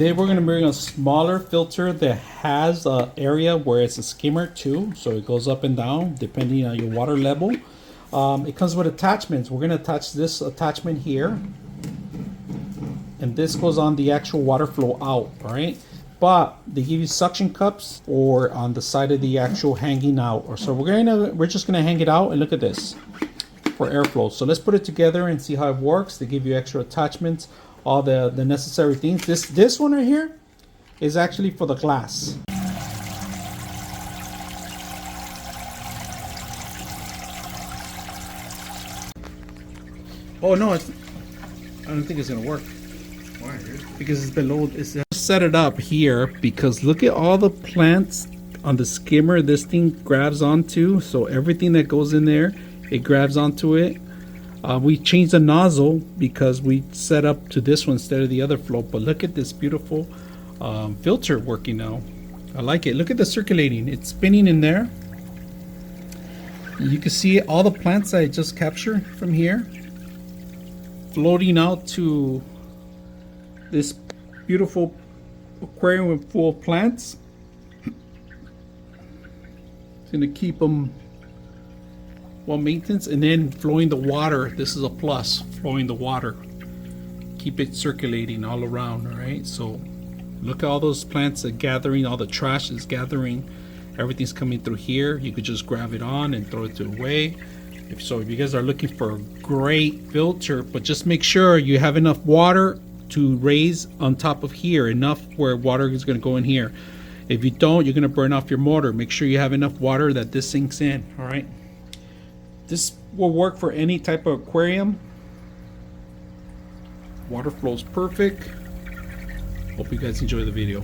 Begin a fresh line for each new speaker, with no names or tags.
Today we're going to bring a smaller filter that has an area where it's a skimmer too, so it goes up and down depending on your water level. It comes with attachments. We're going to attach this attachment here, and this goes on the actual water flow out, all right? But they give you suction cups or on the side of the actual hanging out. Or so we're just gonna hang it out, and look at this for airflow. So let's put it together and see how it works. They give you extra attachments, all the necessary things. This one right here is actually for the glass. Oh no, I don't think it's gonna work.
Why?
Because it's below. It's set it up here because look at all the plants on the skimmer. This thing grabs onto, so everything that goes in there, it grabs onto it. We changed the nozzle because we set up to this one instead of the other float. But look at this beautiful filter working now. I like it. Look at the circulating. It's spinning in there. You can see all the plants I just captured from here floating out to this beautiful aquarium full of plants. It's gonna keep them well maintenance, and then flowing the water. This is a plus, flowing the water. Keep it circulating all around, all right? So look at all those plants are gathering, all the trash is gathering. Everything's coming through here. You could just grab it on and throw it away. If you guys are looking for a great filter, but just make sure you have enough water to raise on top of here, enough where water is going to go in here. If you don't, you're going to burn off your motor. Make sure you have enough water that this sinks in. All right, this will work for any type of aquarium. Water flows perfect. Hope you guys enjoy the video.